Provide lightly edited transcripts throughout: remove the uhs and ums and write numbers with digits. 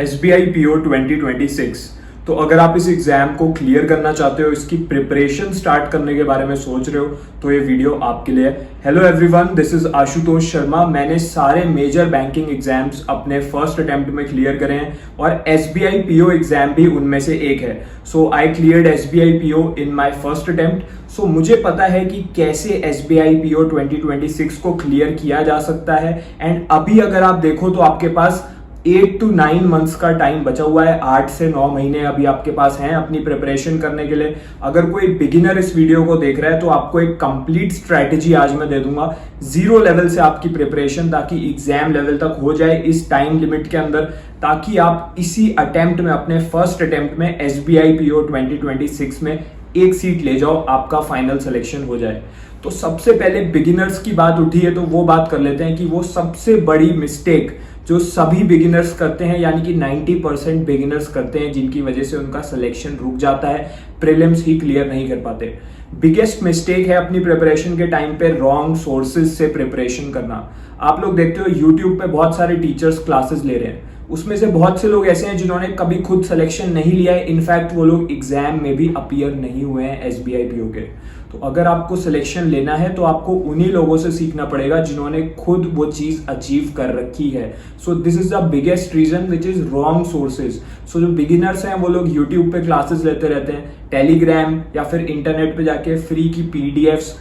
SBI PO 2026। तो अगर आप इस एग्जाम को क्लियर करना चाहते हो, इसकी प्रिपरेशन स्टार्ट करने के बारे में सोच रहे हो, तो ये वीडियो आपके लिए है। Hello everyone, this is Ashutosh Sharma. मैंने सारे मेजर बैंकिंग एग्जाम्स अपने फर्स्ट अटेम्प्ट में क्लियर करे हैं और SBI PO एग्जाम भी उनमें से एक है। So I cleared SBI PO in my first attempt. So मुझे पता है कि कैसे SBI PO 2026 को क्लियर किया जा सकता है। एंड अभी अगर आप देखो तो आपके पास 8 to 9 मंथ्स का टाइम बचा हुआ है। 8 से 9 महीने अभी आपके पास हैं अपनी प्रिपरेशन करने के लिए। अगर कोई बिगिनर इस वीडियो को देख रहा है तो आपको एक कंप्लीट स्ट्रेटेजी आज मैं दे दूंगा, 0 लेवल से आपकी प्रिपरेशन, ताकि एग्जाम लेवल तक हो जाए इस टाइम लिमिट के अंदर, ताकि आप इसी अटेम्प्ट में, अपने फर्स्ट अटेम्प्ट में SBI PO 2026 में एक सीट ले जाओ, आपका फाइनल सिलेक्शन हो जाए। तो सबसे पहले बिगिनर्स की बात उठी है तो वो बात कर लेते हैं कि वो सबसे बड़ी मिस्टेक जो सभी बिगिनर्स करते हैं, यानी कि 90% बिगिनर्स करते हैं, जिनकी वजह से उनका सिलेक्शन रुक जाता है, प्रीलिम्स ही क्लियर नहीं कर पाते। बिगेस्ट मिस्टेक है अपनी प्रिपरेशन के टाइम पे रॉन्ग सोर्सेज से प्रिपरेशन करना। आप लोग देखते हो यूट्यूब पे बहुत सारे टीचर्स क्लासेस ले रहे हैं, उसमें से बहुत से लोग ऐसे हैं जिन्होंने कभी खुद सिलेक्शन नहीं लिया है। इनफैक्ट वो लोग एग्जाम में भी अपीयर नहीं हुए हैं SBI PO के। तो अगर आपको सिलेक्शन लेना है तो आपको उन्हीं लोगों से सीखना पड़ेगा जिन्होंने खुद वो चीज अचीव कर रखी है। So this is the biggest reason which is wrong sources. So जो बिगिनर्स हैं वो लोग यूट्यूब पे क्लासेस लेते रहते हैं, टेलीग्राम या फिर इंटरनेट पे जाके फ्री की PDFs,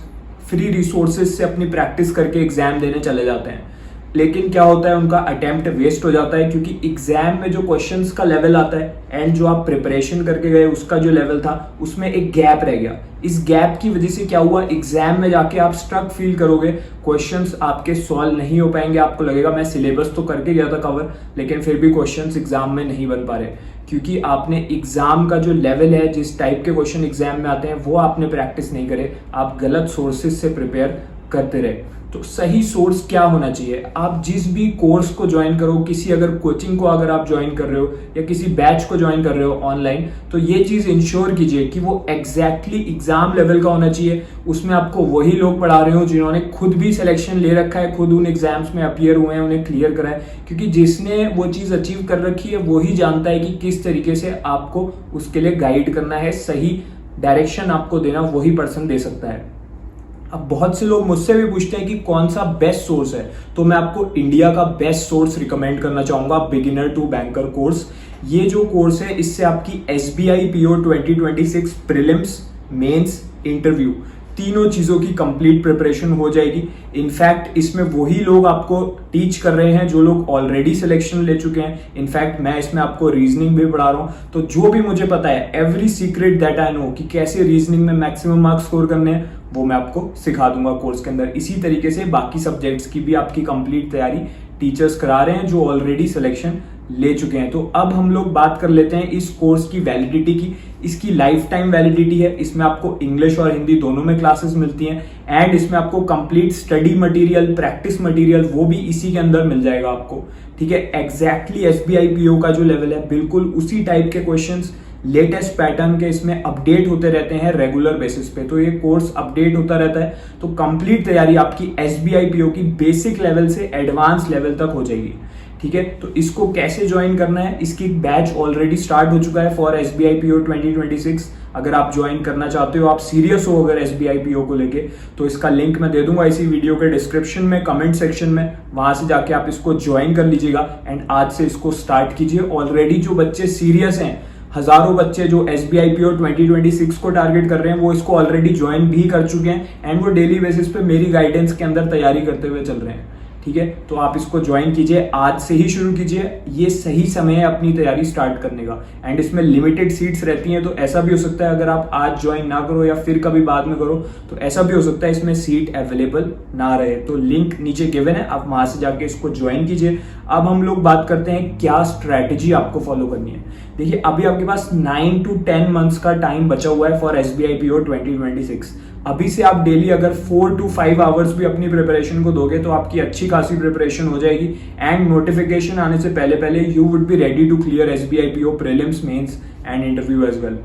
फ्री रिसोर्सेज से अपनी प्रैक्टिस करके एग्जाम देने चले जाते हैं। लेकिन क्या होता है, उनका अटेम्प्ट वेस्ट हो जाता है, क्योंकि एग्जाम में जो क्वेश्चंस का लेवल आता है एंड जो आप प्रिपरेशन करके गए उसका जो लेवल था, उसमें एक गैप रह गया। इस गैप की वजह से क्या हुआ, एग्जाम में जाके आप स्ट्रक फील करोगे, क्वेश्चंस आपके सॉल्व नहीं हो पाएंगे। आपको लगेगा मैं सिलेबस तो करके गया था कवर, लेकिन फिर भी क्वेश्चंस एग्जाम में नहीं बन पा रहे, क्योंकि आपने एग्जाम का जो लेवल है, जिस टाइप के क्वेश्चन एग्जाम में आते हैं, वो आपने प्रैक्टिस नहीं करे, आप गलत सोर्सेज से प्रिपेयर करते रहे। तो सही सोर्स क्या होना चाहिए, आप जिस भी कोर्स को ज्वाइन करो, किसी अगर कोचिंग को अगर आप ज्वाइन कर रहे हो या किसी बैच को ज्वाइन कर रहे हो ऑनलाइन, तो ये चीज इंश्योर कीजिए कि वो एग्जैक्टली एग्जाम लेवल का होना चाहिए। उसमें आपको वही लोग पढ़ा रहे हो जिन्होंने खुद भी सिलेक्शन ले रखा है, खुद उन एग्जाम्स में अपीयर हुए हैं, उन्हें क्लियर करा है। क्योंकि जिसने वो चीज अचीव कर रखी है वही जानता है कि किस तरीके से आपको उसके लिए गाइड करना है, सही डायरेक्शन आपको देना वही पर्सन दे सकता है। अब बहुत से लोग मुझसे भी पूछते हैं कि कौन सा बेस्ट सोर्स है, तो मैं आपको इंडिया का बेस्ट सोर्स रिकमेंड करना चाहूंगा, बिगिनर टू बैंकर कोर्स। ये जो कोर्स है, इससे आपकी SBI PO 2026 prelims, mains, interview, तीनों चीजों की कंप्लीट प्रिपरेशन हो जाएगी। इनफैक्ट इसमें वही लोग आपको टीच कर रहे हैं जो लोग ऑलरेडी सिलेक्शन ले चुके हैं। इनफैक्ट मैं इसमें आपको रीजनिंग भी पढ़ा रहा हूं, तो जो भी मुझे पता है, every secret that I know, कि कैसे रीजनिंग में मैक्सिमम मार्क्स स्कोर करने हैं, वो मैं आपको सिखा दूंगा कोर्स के अंदर। इसी तरीके से बाकी सब्जेक्ट्स की भी आपकी कंप्लीट तैयारी टीचर्स करा रहे हैं जो ऑलरेडी सिलेक्शन ले चुके हैं। तो अब हम लोग बात कर लेते हैं इस कोर्स की वैलिडिटी की। इसकी लाइफ टाइम वैलिडिटी है, इसमें आपको इंग्लिश और हिंदी दोनों में क्लासेस मिलती हैं, एंड इसमें आपको complete study material, practice material, वो भी इसी के अंदर मिल जाएगा आपको। ठीक है, एग्जैक्टली SBI PO का जो लेवल है, बिल्कुल उसी टाइप के क्वेश्चंस, लेटेस्ट पैटर्न के इसमें अपडेट होते रहते हैं रेगुलर बेसिस पे। तो ये कोर्स अपडेट होता रहता है, तो कंप्लीट तैयारी आपकी SBI PO की बेसिक लेवल से एडवांस लेवल तक हो जाएगी। ठीक है, तो इसको कैसे ज्वाइन करना है, इसकी बैच ऑलरेडी स्टार्ट हो चुका है फॉर SBI PO 2026। अगर आप ज्वाइन करना चाहते हो, आप सीरियस हो अगर SBI PO को लेके, तो इसका लिंक मैं दे दूंगा इसी वीडियो के डिस्क्रिप्शन में, कमेंट सेक्शन में, वहां से जाके आप इसको ज्वाइन कर लीजिएगा एंड आज से इसको स्टार्ट कीजिए। ऑलरेडी जो बच्चे सीरियस हैं, हजारों बच्चे जो SBI PO 2026 को टारगेट कर रहे हैं, वो इसको ऑलरेडी ज्वाइन भी कर चुके हैं एंड वो डेली बेसिस पे मेरी गाइडेंस के अंदर तैयारी करते हुए चल रहे हैं। ठीक है, तो आप इसको ज्वाइन कीजिए, आज से ही शुरू कीजिए, ये सही समय है अपनी तैयारी स्टार्ट करने का। एंड इसमें लिमिटेड सीट्स रहती हैं, तो ऐसा भी हो सकता है अगर आप आज ज्वाइन ना करो या फिर कभी बाद में करो, तो ऐसा भी हो सकता है इसमें सीट अवेलेबल ना रहे। तो लिंक नीचे गिवन है, आप वहां से जाके इसको ज्वाइन कीजिए। अब हम लोग बात करते हैं क्या स्ट्रैटेजी आपको फॉलो करनी है। देखिए, अभी आपके पास 9 to 10 मंथ्स का टाइम बचा हुआ है फॉर SBI PO 2026। अभी से आप डेली अगर 4 to 5 आवर्स भी अपनी प्रिपरेशन को दोगे तो आपकी अच्छी खासी प्रिपरेशन हो जाएगी एंड नोटिफिकेशन आने से पहले पहले you would be ready to clear SBI PO prelims, mains and interview as well.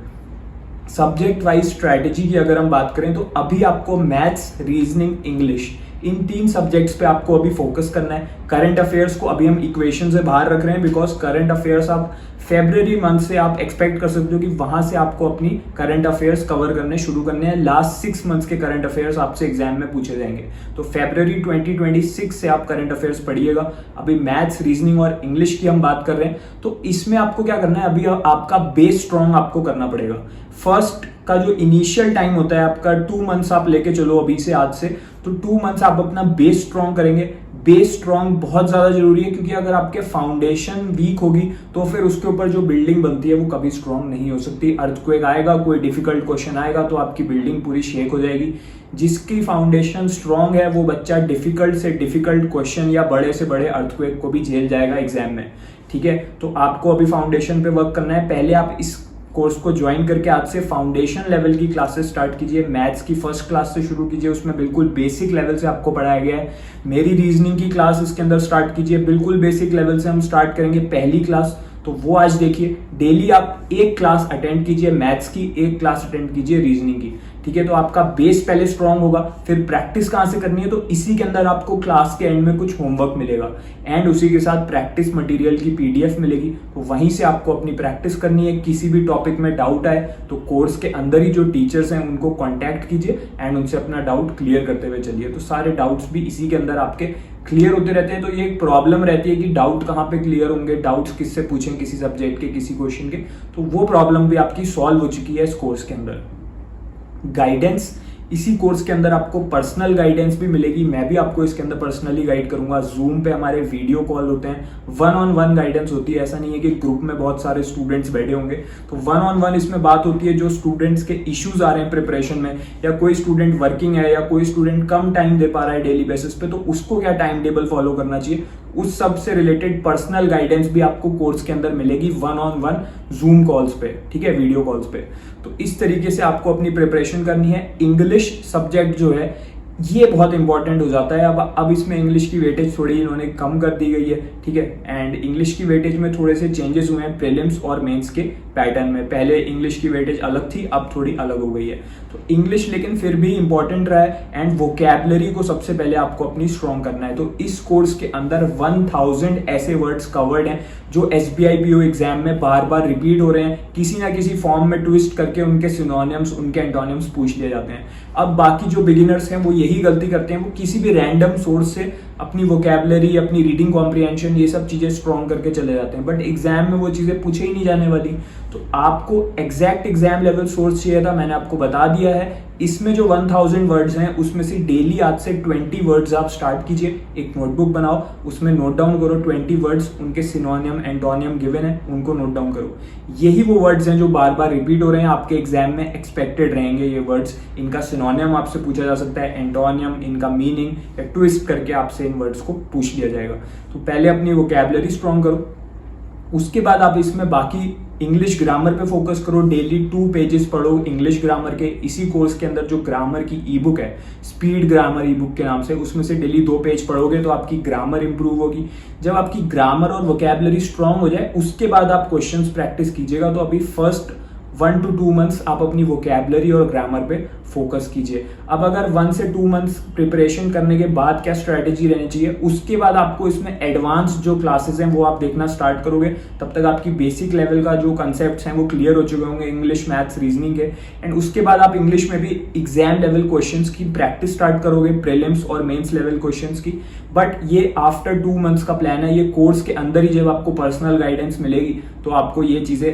Subject wise strategy की अगर हम बात करें तो अभी आपको मैथ्स, रीजनिंग, इंग्लिश, इन 3 सब्जेक्ट्स पे आपको अभी फोकस करना है। करंट अफेयर्स को अभी हम इक्वेशन से बाहर रख रहे हैं, बिकॉज करंट अफेयर्स आप फेब्रुअरी मंथ से आप एक्सपेक्ट कर सकते हो कि वहां से आपको अपनी करंट अफेयर्स कवर करने शुरू करने हैं। लास्ट 6 मंथ्स के करंट अफेयर्स आपसे एग्जाम में पूछे जाएंगे, तो फेब्रुअरी 2026 से आप करंट अफेयर्स पढ़िएगा। अभी मैथ्स, रीजनिंग और इंग्लिश की हम बात कर रहे हैं, तो इसमें आपको क्या करना है, अभी आपका बेस स्ट्रॉन्ग आपको करना पड़ेगा। फर्स्ट का जो इनिशियल टाइम होता है आपका 2 मंथ्स आप लेके चलो अभी से, आज से, तो 2 मंथ्स आप अपना बेस स्ट्रॉन्ग करेंगे। बेस स्ट्रॉन्ग बहुत ज्यादा जरूरी है, क्योंकि अगर आपके फाउंडेशन वीक होगी तो फिर उसके ऊपर जो बिल्डिंग बनती है वो कभी स्ट्रॉन्ग नहीं हो सकती। अर्थक्वेक आएगा, कोई डिफिकल्ट क्वेश्चन आएगा तो आपकी बिल्डिंग पूरी शेक हो जाएगी। जिसकी फाउंडेशन स्ट्रॉन्ग है वो बच्चा डिफिकल्ट से डिफिकल्ट क्वेश्चन या बड़े से बड़े अर्थक्वेक को भी झेल जाएगा एग्जाम में। ठीक है, तो आपको अभी फाउंडेशन पे वर्क करना है। पहले आप इस कोर्स को ज्वाइन करके आज से फाउंडेशन लेवल की क्लासेस स्टार्ट कीजिए। मैथ्स की फर्स्ट क्लास से शुरू कीजिए, उसमें बिल्कुल बेसिक लेवल से आपको पढ़ाया गया है। मेरी रीजनिंग की क्लास इसके अंदर स्टार्ट कीजिए, बिल्कुल बेसिक लेवल से हम स्टार्ट करेंगे पहली क्लास, तो वो आज देखिए। डेली आप एक क्लास अटेंड कीजिए मैथ्स की, एक क्लास अटेंड कीजिए रीजनिंग की। ठीक है, तो आपका बेस पहले स्ट्रांग होगा। फिर प्रैक्टिस कहाँ से करनी है, तो इसी के अंदर आपको क्लास के एंड में कुछ होमवर्क मिलेगा एंड उसी के साथ प्रैक्टिस मटेरियल की पीडीएफ मिलेगी, तो वहीं से आपको अपनी प्रैक्टिस करनी है। किसी भी टॉपिक में डाउट आए तो कोर्स के अंदर ही जो टीचर्स हैं उनको कॉन्टैक्ट कीजिए एंड उनसे अपना डाउट क्लियर करते हुए चलिए। तो सारे डाउट्स भी इसी के अंदर आपके क्लियर होते रहते हैं। तो ये एक प्रॉब्लम रहती है कि डाउट कहाँ पे क्लियर होंगे, डाउट्स किससे पूछें, किसी सब्जेक्ट के, किसी क्वेश्चन के, तो वो प्रॉब्लम भी आपकी सॉल्व हो चुकी है इस कोर्स के अंदर। गाइडेंस, इसी कोर्स के अंदर आपको पर्सनल गाइडेंस भी मिलेगी। मैं भी आपको इसके अंदर पर्सनली गाइड करूंगा। जूम पे हमारे वीडियो कॉल होते हैं, 1-on-1 गाइडेंस होती है। ऐसा नहीं है कि ग्रुप में बहुत सारे स्टूडेंट्स बैठे होंगे, तो 1-on-1 इसमें बात होती है। जो स्टूडेंट्स के इश्यूज आ रहे हैं प्रिपरेशन में, या कोई स्टूडेंट वर्किंग है या कोई स्टूडेंट कम टाइम दे पा रहा है डेली बेसिस पे, तो उसको क्या टाइम टेबल फॉलो करना चाहिए, उस सब से रिलेटेड पर्सनल गाइडेंस भी आपको कोर्स के अंदर मिलेगी 1-on-1 जूम कॉल्स पे, ठीक है, वीडियो कॉल्स पे। तो इस तरीके से आपको अपनी प्रिपरेशन करनी है। इंग्लिश सब्जेक्ट जो है ये बहुत इंपॉर्टेंट हो जाता है। अब इसमें इंग्लिश की वेटेज थोड़ी इन्होंने कम कर दी गई है, ठीक है, एंड इंग्लिश की वेटेज में थोड़े से चेंजेस हुए हैं प्रीलिम्स और मेंस के पैटर्न में। पहले इंग्लिश की वेटेज अलग थी, अब थोड़ी अलग हो गई है। तो इंग्लिश लेकिन फिर भी इंपॉर्टेंट रहा है एंड वोकैबुलरी को सबसे पहले आपको अपनी स्ट्रॉन्ग करना है। तो इस कोर्स के अंदर 1000 ऐसे वर्ड्स कवर्ड हैं जो SBI PO एग्जाम में बार बार रिपीट हो रहे हैं, किसी ना किसी फॉर्म में ट्विस्ट करके उनके सिनोनिम्स, उनके एंटोनिम्स पूछ लिए जाते हैं। अब बाकी जो बिगिनर्स हैं वो यही गलती करते हैं, वो किसी भी रैंडम सोर्स से अपनी वोकैबुलरी, अपनी रीडिंग कॉम्प्रिहेंशन, ये सब चीजें स्ट्रॉन्ग करके चले जाते हैं, बट एग्जाम में वो चीजें पूछे ही नहीं जाने वाली। तो आपको एग्जैक्ट एग्जाम लेवल सोर्स चाहिए था, मैंने आपको बता दिया है। इसमें जो 1000 वर्ड्स हैं उसमें से डेली आज से 20 वर्ड्स आप स्टार्ट कीजिए। एक नोटबुक बनाओ, उसमें नोट डाउन करो 20 वर्ड्स, उनके सिनोनियम एंटोनियम गिवन है, उनको नोट डाउन करो। यही वो वर्ड्स हैं जो बार बार रिपीट हो रहे हैं, आपके एग्जाम में एक्सपेक्टेड रहेंगे ये वर्ड्स। इनका सिनोनियम आपसे पूछा जा सकता है, एंटोनियम, इनका मीनिंग या ट्विस्ट करके आपसे इन वर्ड्स को पूछ लिया जाएगा। तो पहले अपनी वोकैबुलरी स्ट्रॉन्ग करो, उसके बाद आप इसमें बाकी इंग्लिश ग्रामर पे फोकस करो। डेली 2 पेजेस पढ़ो इंग्लिश ग्रामर के। इसी कोर्स के अंदर जो ग्रामर की ई बुक है, स्पीड ग्रामर ई बुक के नाम से, उसमें से डेली 2 पेज पढ़ोगे तो आपकी ग्रामर इंप्रूव होगी। जब आपकी ग्रामर और वोकैबुलरी स्ट्रांग हो जाए उसके बाद आप क्वेश्चंस प्रैक्टिस कीजिएगा। तो अभी फर्स्ट 1 to 2 मंथ्स आप अपनी वोकैबुलरी और ग्रामर पे फोकस कीजिए। अब अगर 1 से 2 मंथ्स प्रिपरेशन करने के बाद क्या स्ट्रेटेजी रहनी चाहिए, उसके बाद आपको इसमें एडवांस जो क्लासेस हैं वो आप देखना स्टार्ट करोगे। तब तक आपकी बेसिक लेवल का जो कंसेप्ट्स हैं वो क्लियर हो चुके होंगे इंग्लिश, मैथ्स, रीजनिंग के, एंड उसके बाद आप इंग्लिश में भी एग्जाम लेवल क्वेश्चंस की प्रैक्टिस स्टार्ट करोगे, प्रीलिम्स और मेंस लेवल क्वेश्चंस की। बट ये आफ्टर 2 मंथ्स का प्लान है। ये कोर्स के अंदर ही जब आपको पर्सनल गाइडेंस मिलेगी तो आपको ये चीजें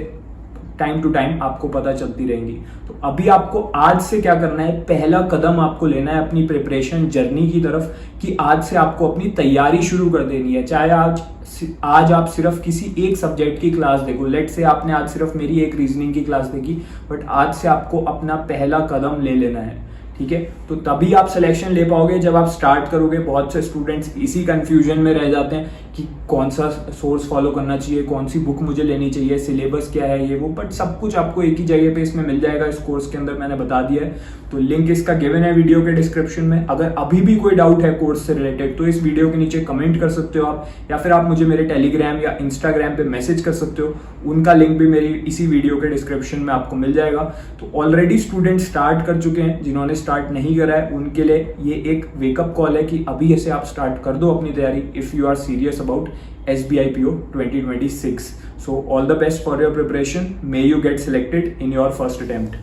टाइम टू टाइम आपको पता चलती रहेंगी। तो अभी आपको आज से क्या करना है, पहला कदम आपको लेना है अपनी प्रिपरेशन जर्नी की तरफ, कि आज से आपको अपनी तैयारी शुरू कर देनी है। चाहे आज आप सिर्फ किसी एक सब्जेक्ट की क्लास देखो, लेट से आपने आज सिर्फ मेरी एक रीजनिंग की क्लास देखी, बट आज से आपको अपना पहला कदम ले लेना है, ठीक है। तो तभी आप सिलेक्शन ले पाओगे जब आप स्टार्ट करोगे। बहुत से स्टूडेंट्स इसी कंफ्यूजन में रह जाते हैं कि कौन सा सोर्स फॉलो करना चाहिए, कौन सी बुक मुझे लेनी चाहिए, सिलेबस क्या है, ये वो, बट सब कुछ आपको एक ही जगह पे इसमें मिल जाएगा। इस कोर्स के अंदर मैंने बता दिया है, तो लिंक इसका गिवन है वीडियो के डिस्क्रिप्शन में। अगर अभी भी कोई डाउट है कोर्स से रिलेटेड तो इस वीडियो के नीचे कमेंट कर सकते हो आप, या फिर आप मुझे मेरे टेलीग्राम या इंस्टाग्राम पे मैसेज कर सकते हो। उनका लिंक भी मेरी इसी वीडियो के डिस्क्रिप्शन में आपको मिल जाएगा। तो ऑलरेडी स्टूडेंट स्टार्ट कर चुके हैं, जिन्होंने स्टार्ट नहीं करा है उनके लिए ये एक वेकअप कॉल है कि अभी ऐसे आप स्टार्ट कर दो अपनी तैयारी if you are serious about SBI PO 2026. So all the best for your preparation. May you get selected in your first attempt.